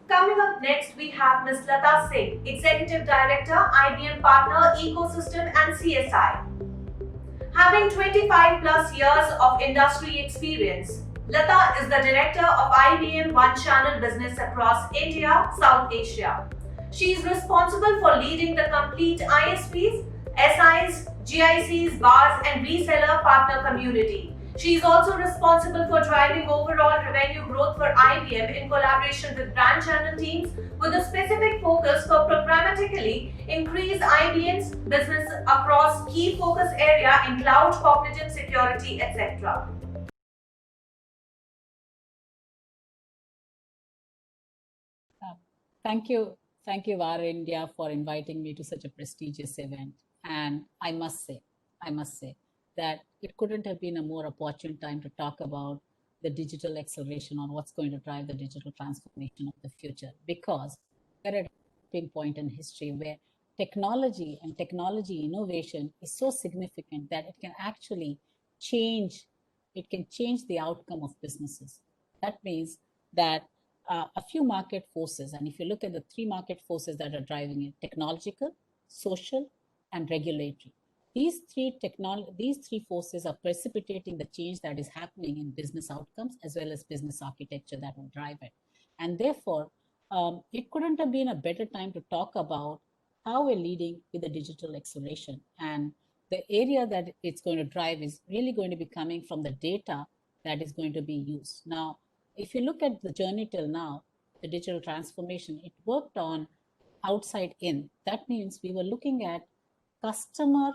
Coming up next, we have Ms. Lata Singh, Executive Director, IBM Partner Ecosystem and CSI. Having 25 plus years of industry experience, Lata is the director of IBM One Channel business across India, South Asia. She is responsible for leading the complete ISPs, SIs, GICs, bars, and reseller partner community. She is also responsible for driving overall revenue growth for IBM in collaboration with brand channel teams with a specific focus for programmatically increase IBM's business across key focus area in cloud, cognitive security, etc. Uh, Thank you. Thank you, VAR India, for inviting me to such a prestigious event. And I must say that it couldn't have been a more opportune time to talk about the digital acceleration or what's going to drive the digital transformation of the future, because we're at a tipping point in history where technology and technology innovation is so significant that change, it can change the outcome of businesses. That means that a few market forces, and if you look at the three market forces that are driving it: technological, social, and regulatory. These three forces are precipitating the change that is happening in business outcomes as well as business architecture that will drive it. And therefore, it couldn't have been a better time to talk about how we're leading with the digital acceleration. And the area that it's going to drive is really going to be coming from the data that is going to be used. Now, if you look at the journey till now, the digital transformation, it worked on outside in. That means customer,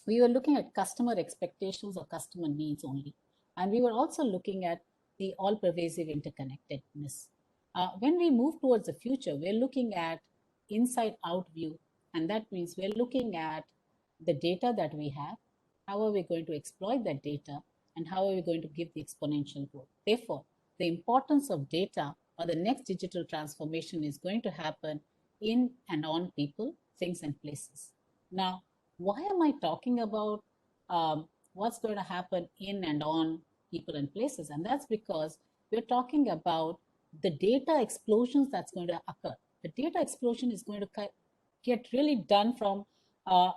we were looking at customer expectations or customer needs only. And we were also looking at the all pervasive interconnectedness. When we move towards the future, we're looking at inside out view. And that means we're looking at the data that we have, how are we going to exploit that data, and how are we going to give the exponential growth. Therefore, the importance of data or the next digital transformation is going to happen in and on people, things, and places. Now, why am I talking about what's going to happen in and on people and places? And that's because we're talking about the data explosions that's going to occur. The data explosion is going to get really done from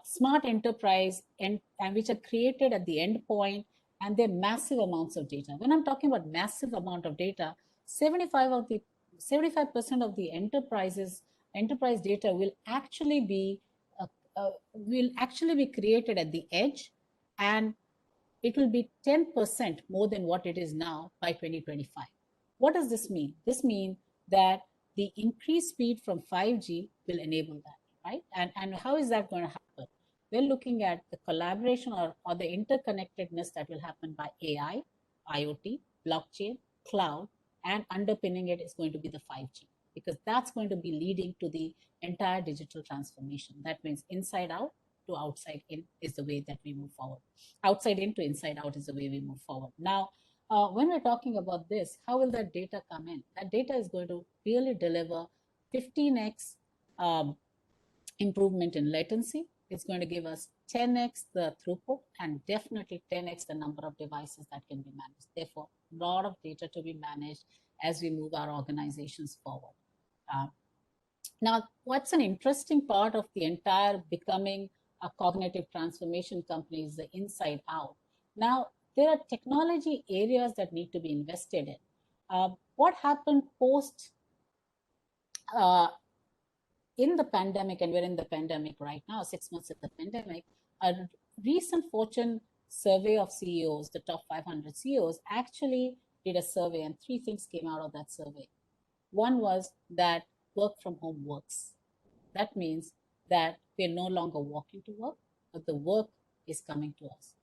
smart enterprise and which are created at the end point, and they're massive amounts of data. When I'm talking about massive amount of data, 75 of the 75% of the enterprise data uh, will actually be created at the edge, and it will be 10% more than what it is now by 2025. What does this mean? This means that the increased speed from 5G will enable that, right? And how is that going to happen? We're looking at the collaboration or the interconnectedness that will happen by AI, IoT, blockchain, cloud, and underpinning it is going to be the 5G, because that's going to be leading to the entire digital transformation. That means inside out to outside in is the way that we move forward. Outside in to inside out is the way we move forward. Now, when we're talking about this, how will that data come in? That data is going to really deliver 15x um, improvement in latency. It's going to give us 10x the throughput and definitely 10x the number of devices that can be managed. Therefore, a lot of data to be managed as we move our organizations forward. Uh, Now, what's an interesting part of the entire becoming a cognitive transformation company is the inside out. Now, there are technology areas that need to be invested in. What happened post uh, in the pandemic, and we're in the pandemic right now, 6 months in the pandemic, a recent Fortune survey of CEOs, the top 500 CEOs, actually did a survey, and three things came out of that survey. One was that work from home works. That means that we're no longer walking to work, but the work is coming to us.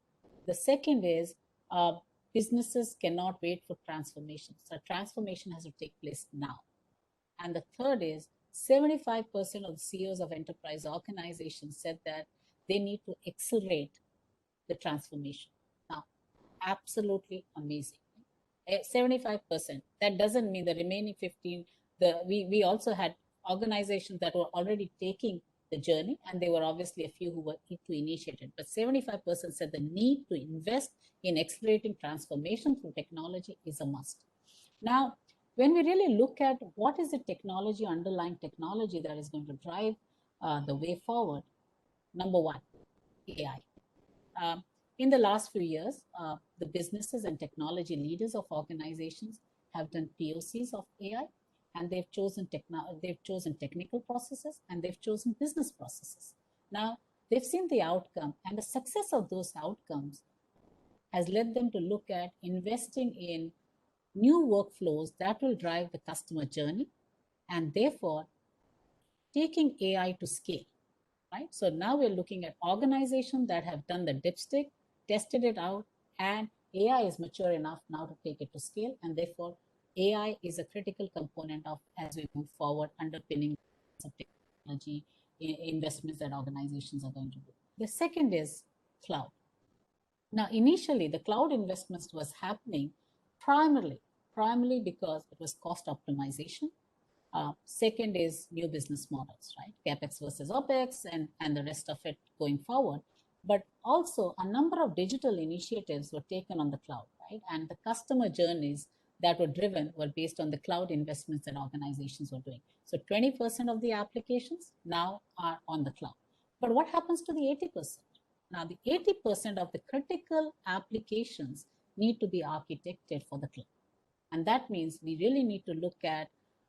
The second is uh, businesses cannot wait for transformation. So transformation has to take place now. And the third is 75% of the CEOs of enterprise organizations said that they need to accelerate the transformation. Now, absolutely amazing. 75%. That doesn't mean the remaining 15. We also had organizations that were already taking the journey, and there were obviously a few who were to initiate it. But 75% said the need to invest in accelerating transformation through technology is a must. Now, when we really look at what is the technology, underlying technology that is going to drive the way forward, number one, AI. In the last few years, the businesses and technology leaders of organizations have done POCs of AI, and they've chosen technical processes and they've chosen business processes. Now, they've seen the outcome, and the success of those outcomes has led them to look at investing in new workflows that will drive the customer journey and therefore taking AI to scale, right? So now we're looking at organizations that have done the dipstick, tested it out, and AI is mature enough now to take it to scale, and therefore AI is a critical component of as we move forward, underpinning of technology investments that organizations are going to do. The second is cloud. Now, initially, the cloud investments was happening primarily because it was cost optimization. Second is new business models, right? CapEx versus OpEx and the rest of it going forward. But also a number of digital initiatives were taken on the cloud, right? And the customer journeys that were driven were based on the cloud investments that organizations were doing. So 20% of the applications now are on the cloud. But what happens to the 80%? Now, the 80% of the critical applications need to be architected for the cloud. And that means we really need to look at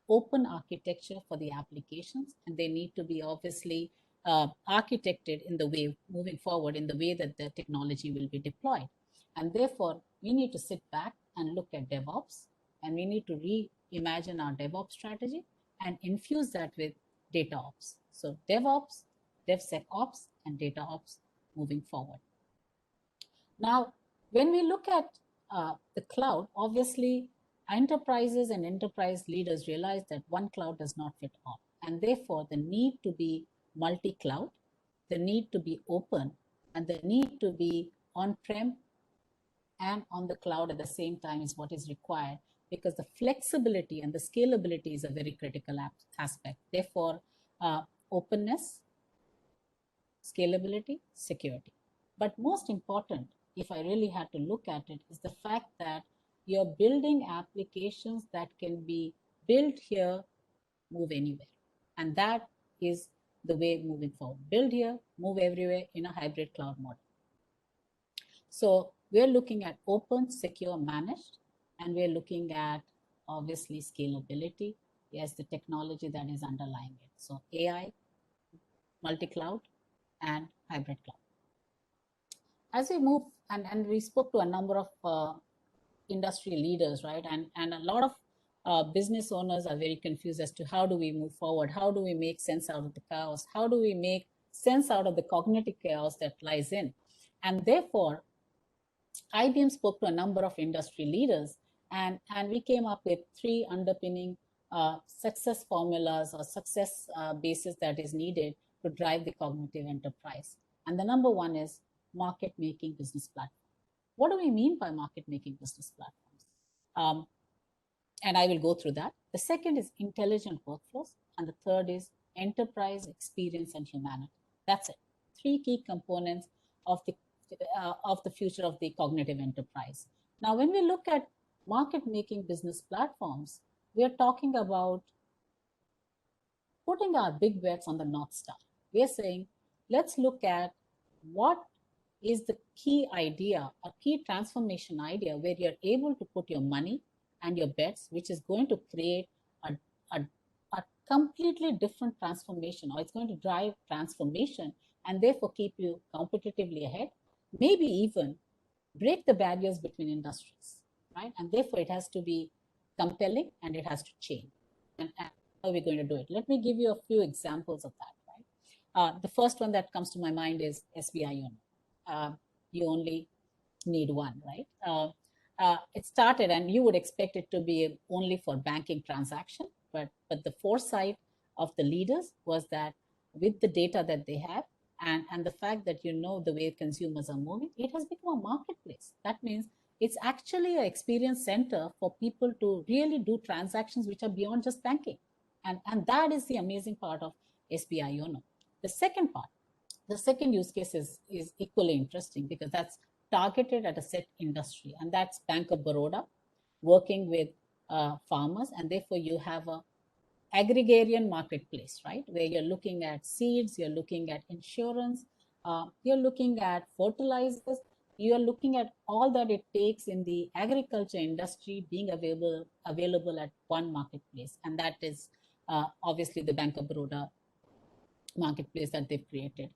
open architecture for the applications, and they need to be obviously architected in the way, moving forward, in the way that the technology will be deployed. And therefore, we need to sit back and look at DevOps, and we need to reimagine our DevOps strategy and infuse that with DataOps. So DevOps, DevSecOps, and DataOps moving forward. Now, when we look at the cloud, obviously, enterprises and enterprise leaders realize that one cloud does not fit all. And therefore, the need to be multi-cloud, the need to be open, and the need to be on-prem and on the cloud at the same time is what is required, because the flexibility and the scalability is a very critical aspect. Therefore, openness, scalability, security. But most important, if I really had to look at it, is the fact that you're building applications that can be built here, move anywhere. And that is the way moving forward. Build here, move everywhere in a hybrid cloud model. So we're looking at open, secure, managed, and we're looking at obviously scalability as the technology that is underlying it. So AI, multi-cloud, and hybrid cloud. As we move, and we spoke to a number of industry leaders, right? And a lot of business owners are very confused as to how do we move forward? How do we make sense out of the chaos? How do we make sense out of the cognitive chaos that lies in? And therefore, IBM spoke to a number of industry leaders, and we came up with 3 underpinning success formulas or success bases that is needed to drive the cognitive enterprise. And the number 1 is market-making business platform. What do we mean by market-making business platforms? And I will go through that. The second is intelligent workflows, and the third is enterprise experience and humanity. That's it. 3 key components of the future of the cognitive enterprise. Now, when we look at market-making business platforms, we are talking about putting our big bets on the North Star. We are saying, let's look at what is the key idea, a key transformation idea where you're able to put your money and your bets, which is going to create a completely different transformation, or it's going to drive transformation and therefore keep you competitively ahead, maybe even break the barriers between industries, right? And therefore it has to be compelling and it has to change. And how are we going to do it? Let me give you a few examples of that, right? The first one that comes to my mind is SBI YONO. You only need one, right? It started, and you would expect it to be only for banking transaction, but the foresight of the leaders was that with the data that they have and the fact that you know the way consumers are moving, it has become a marketplace. That means it's actually an experience center for people to really do transactions which are beyond just banking. And that is the amazing part of SBI YONO. The second use case is equally interesting because that's targeted at a set industry, and that's Bank of Baroda working with farmers, and therefore you have a agrarian marketplace, right? Where you're looking at seeds, you're looking at insurance, you're looking at fertilizers, you're looking at all that it takes in the agriculture industry being available at one marketplace, and that is obviously the Bank of Baroda marketplace that they've created.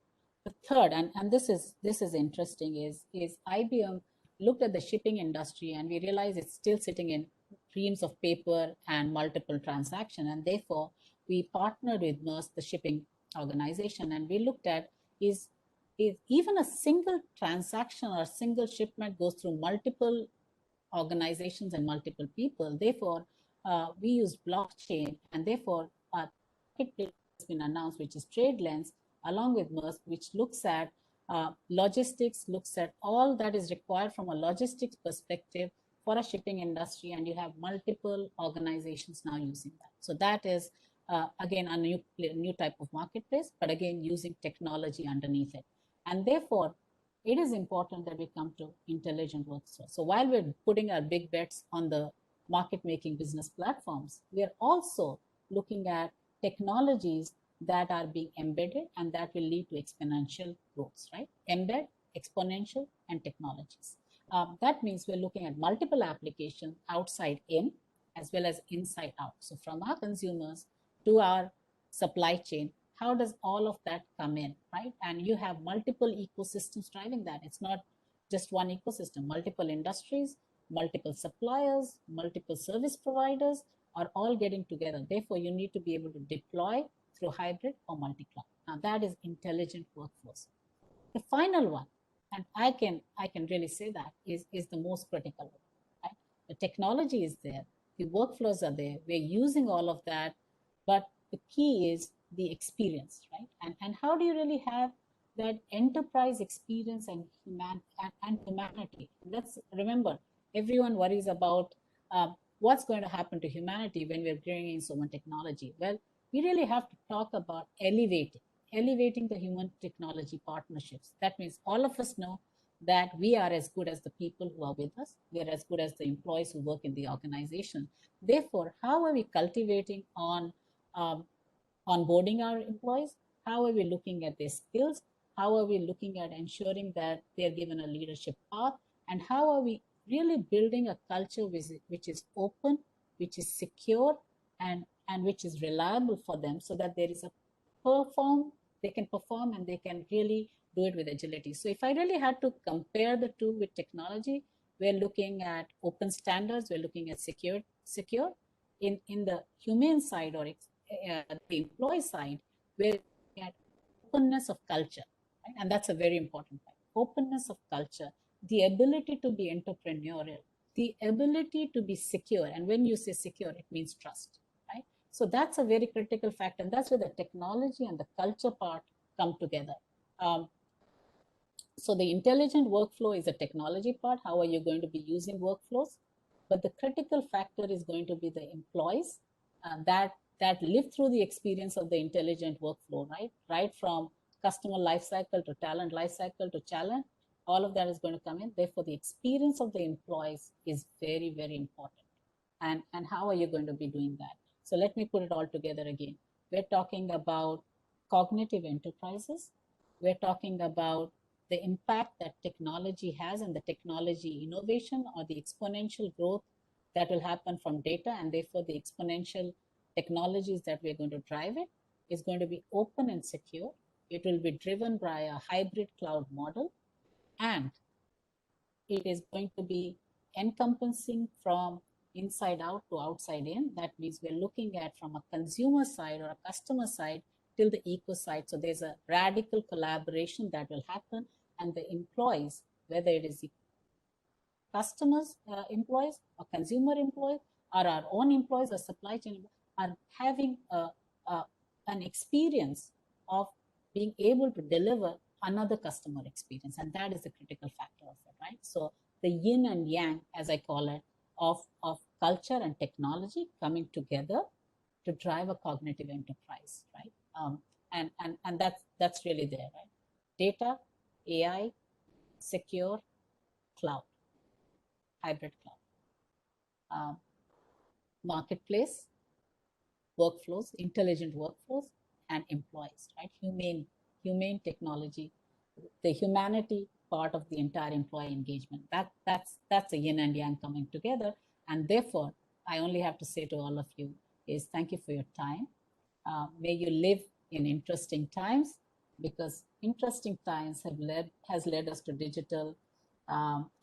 The third, and this is interesting, is IBM looked at the shipping industry and we realized it's still sitting in reams of paper and multiple transaction, and therefore we partnered with Maersk, the shipping organization, and we looked at is even a single transaction or a single shipment goes through multiple organizations and multiple people. Therefore, we use blockchain, and therefore, a marketplace has been announced, which is TradeLens, along with Maersk, which looks at logistics, looks at all that is required from a logistics perspective for a shipping industry, and you have multiple organizations now using that. So that is again a new type of marketplace, but again using technology underneath it, and therefore it is important that we come to intelligent workflows. So while we're putting our big bets on the market making business platforms, we are also looking at technologies that are being embedded and that will lead to exponential growth, right? Embed, exponential, and technologies. That means we're looking at multiple applications outside in as well as inside out. So from our consumers to our supply chain, how does all of that come in, right? And you have multiple ecosystems driving that. It's not just one ecosystem, multiple industries, multiple suppliers, multiple service providers are all getting together. Therefore, you need to be able to deploy through hybrid or multi-cloud. Now that is intelligent workforce. The final one, and I can really say that is the most critical one, right? The technology is there, the workflows are there, we're using all of that, but the key is the experience, right? And how do you really have that enterprise experience and humanity? Let's remember, everyone worries about what's going to happen to humanity when we're bringing in so much technology. Well, we really have to talk about elevating the human technology partnerships. That means all of us know that we are as good as the people who are with us. We are as good as the employees who work in the organization. Therefore, how are we cultivating on onboarding our employees? How are we looking at their skills? How are we looking at ensuring that they're given a leadership path? And how are we really building a culture which is open, which is secure, and which is reliable for them, so that there is a they can perform and they can really do it with agility. So if I really had to compare the two with technology, we're looking at open standards, we're looking at secure. In the humane side or the employee side, we're looking at openness of culture, right? And that's a very important point. Openness of culture, the ability to be entrepreneurial, the ability to be secure. And when you say secure, it means trust, right? So that's a very critical factor, and that's where the technology and the culture part come together. So the intelligent workflow is a technology part. How are you going to be using workflows? But the critical factor is going to be the employees that live through the experience of the intelligent workflow, right? Right from customer lifecycle to talent lifecycle to challenge, all of that is going to come in. Therefore, the experience of the employees is very, very important. And how are you going to be doing that? So let me put it all together again. We're talking about cognitive enterprises. We're talking about the impact that technology has and the technology innovation or the exponential growth that will happen from data, and therefore the exponential technologies that we're going to drive it is going to be open and secure. It will be driven by a hybrid cloud model, and it is going to be encompassing from inside out to outside in. That means we're looking at from a consumer side or a customer side till the eco side. So there's a radical collaboration that will happen, and the employees, whether it is the customers' employees or consumer employees or our own employees or supply chain, are having an experience of being able to deliver another customer experience, and that is the critical factor of it, right? So the yin and yang, as I call it, of culture and technology coming together to drive a cognitive enterprise, right? And that's really there, right? Data, AI, secure, cloud, hybrid cloud. marketplace, workflows, intelligent workflows, and employees, right? Humane technology, the humanity part of the entire employee engagement. That's a yin and yang coming together. And therefore, I only have to say to all of you is thank you for your time. May you live in interesting times, because interesting times has led us to digital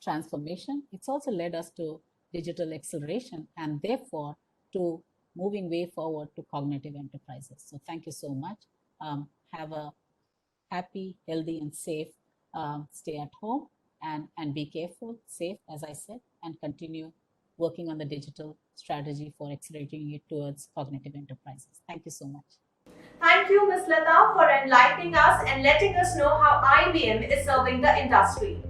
transformation. It's also led us to digital acceleration, and therefore to moving way forward to cognitive enterprises. So thank you so much. Have a happy, healthy, and safe stay at home, and be careful, safe, as I said, and continue working on the digital strategy for accelerating it towards cognitive enterprises. Thank you so much. Thank you, Ms. Lata, for enlightening us and letting us know how IBM is serving the industry.